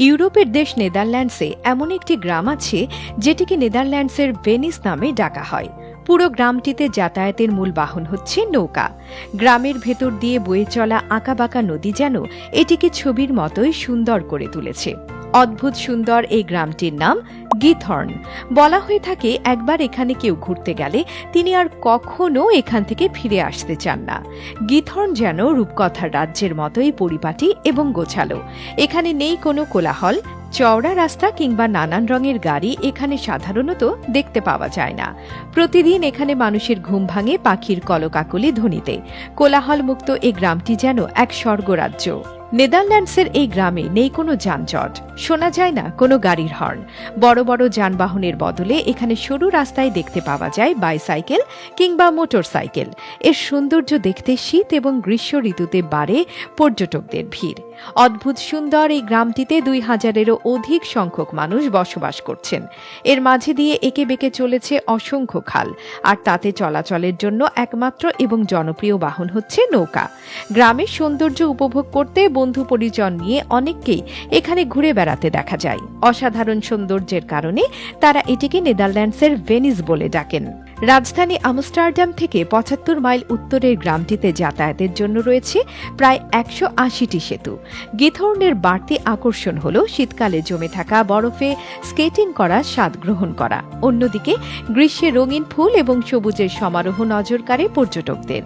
ইউরোপের দেশ নেদারল্যান্ডসে এমন একটি গ্রাম আছে যেটিকে নেদারল্যান্ডসের ভেনিস নামে ডাকা হয়। পুরো গ্রামটিতে যাতায়াতের মূল বাহন হচ্ছে নৌকা। গ্রামের ভেতর দিয়ে বয়ে চলা আঁকাবাঁকা নদী যেন এটিকে ছবির মতোই সুন্দর করে তুলেছে। অদ্ভুত সুন্দর এই গ্রামটির নাম গিথর্ন। বলা হয়ে থাকে একবার এখানে কেউ ঘুরতে গেলে তিনি আর কখনো এখান থেকে ফিরে আসতে চান না। গিথর্ন যেন রূপকথার রাজ্যের মতোই পরিপাটি এবং গোছালো। এখানে নেই কোনো কোলাহল। চওড়া রাস্তা কিংবা নানান রঙের গাড়ি এখানে সাধারণত দেখতে পাওয়া যায় না। প্রতিদিন এখানে মানুষের ঘুম ভাঙে পাখির কলকাকলি ধ্বনিতে। কোলাহলমুক্ত এই গ্রামটি যেন এক স্বর্গরাজ্য। নেদারল্যান্ডসের এই গ্রামে নেই কোনো যানজট, শোনা যায় না কোনো গাড়ির হর্ন। বড় বড় যানবাহনের বদলে এখানে সরু রাস্তায় দেখতে পাওয়া যায় বাইসাইকেল কিংবা মোটর সাইকেল। এর সৌন্দর্য দেখতে শীত এবং গ্রীষ্ম ঋতুতে বাড়ে পর্যটকদের ভিড়। অদ্ভুত সুন্দর এই গ্রামটিতে ২,০০০-এরও অধিক সংখ্যক মানুষ বসবাস করছেন। এর মাঝে দিয়ে এঁকে বেঁকে চলেছে অসংখ্য খাল, আর তাতে চলাচলের জন্য একমাত্র এবং জনপ্রিয় বাহন হচ্ছে নৌকা। গ্রামের সৌন্দর্য উপভোগ করতে বন্ধু পরিজন নিয়ে অনেককেই এখানে ঘুরে বেড়াতে দেখা যায়। অসাধারণ সৌন্দর্যের কারণে তারা এটিকে নেদারল্যান্ডসের ভেনিস বলে ডাকেন। রাজধানী আমস্টারডাম থেকে ৭৫ মাইল উত্তরের গ্রামটিতে যাতায়াতের জন্য রয়েছে প্রায় ১৮০টি সেতু। গিথর্নের বাড়তি আকর্ষণ হল শীতকালে জমে থাকা বরফে স্কেটিং করার স্বাদ গ্রহণ করা। অন্যদিকে গ্রীষ্মে রঙিন ফুল এবং সবুজের সমারোহ নজর কাড়ে পর্যটকদের।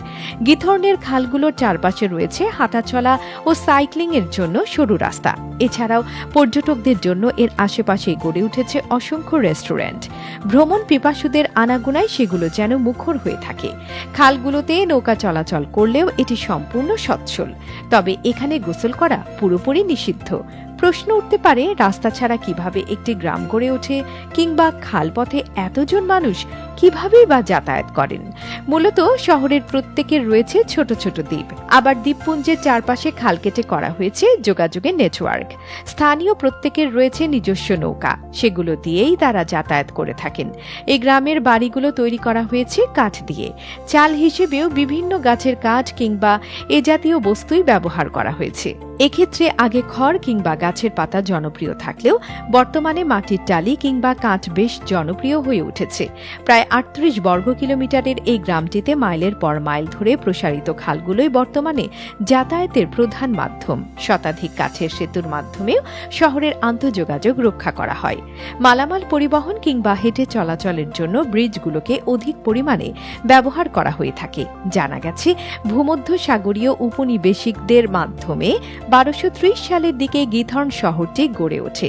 গিথর্নের খালগুলোর চারপাশে রয়েছে হাঁটাচলা ও সাইক্লিং এর জন্য সরু রাস্তা। এছাড়াও পর্যটকদের জন্য এর আশেপাশে গড়ে উঠেছে অসংখ্য রেস্টুরেন্ট। ভ্রমণ পিপাসুদের আনাগোনায় সেগুলো যেন মুখর হয়ে থাকে। খালগুলোতে নৌকা চলাচল করলেও এটি সম্পূর্ণ সচ্ছল, তবে এখানে গোসল করা পুরোপুরি নিষিদ্ধ। প্রশ্ন উঠতে পারে, রাস্তা ছাড়া কিভাবে একটি গ্রাম গড়ে ওঠে, কিংবা খালপথে এতজন মানুষ কিভাবেই বা যাতায়াত করেন? মূলত শহরের প্রত্যেকের রয়েছে ছোট ছোট দ্বীপ, আবার দ্বীপপুঞ্জের চারপাশে খাল কেটে করা হয়েছে যোগাযোগের নেটওয়ার্ক। স্থানীয় প্রত্যেকের রয়েছে নিজস্ব নৌকা, সেগুলো দিয়েই তারা যাতায়াত করে থাকেন। এই গ্রামের বাড়িগুলো তৈরি করা হয়েছে কাঠ দিয়ে। চাল হিসেবেও বিভিন্ন গাছের কাঠ কিংবা এ জাতীয় বস্তুই ব্যবহার করা হয়েছে। এক্ষেত্রে আগে খড় কিংবা গাছের পাতা জনপ্রিয় থাকলেও বর্তমানে মাটির টালি কিংবা কাঠ বেশ জনপ্রিয় হয়ে উঠেছে। প্রায় ৩৮ বর্গ কিলোমিটারের এই গ্রামটিতে মাইলের পর মাইল ধরে প্রসারিত খালগুলোই বর্তমানে যাতায়াতের প্রধান মাধ্যম। শতাধিক কাঠের সেতুর মাধ্যমেও শহরের আন্তঃযোগাযোগ রক্ষা করা হয়। মালামাল পরিবহন কিংবা হেঁটে চলাচলের জন্য ব্রিজগুলোকে অধিক পরিমাণে ব্যবহার করা হয়ে থাকে। জানা গেছে ভূমধ্য সাগরীয় উপনিবেশিকদের মাধ্যমে ১২৩০ সালের দিকে গিথর্ন শহরটি গড়ে ওঠে।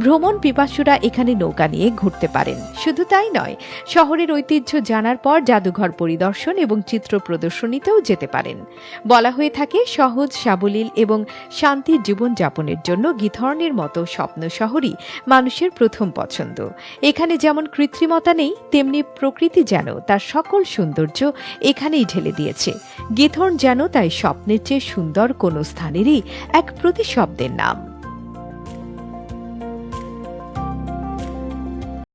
ভ্রমণ পিপাসুরা এখানে নৌকা নিয়ে ঘুরতে পারেন। শুধু তাই নয়, শহরের ঐতিহ্য জানার পর জাদুঘর পরিদর্শন এবং চিত্র প্রদর্শনীতেও যেতে পারেন। বলা হয়ে থাকে সহজ, সাবলীল এবং শান্তির জীবনযাপনের জন্য গিথর্নের মতো স্বপ্ন শহরই মানুষের প্রথম পছন্দ। এখানে যেমন কৃত্রিমতা নেই, তেমনি প্রকৃতি যেন তার সকল সৌন্দর্য এখানেই ঢেলে দিয়েছে। গিথর্ন যেন তাই স্বপ্নের চেয়ে সুন্দর কোনো স্থানেরই এক প্রতিশব্দের নাম।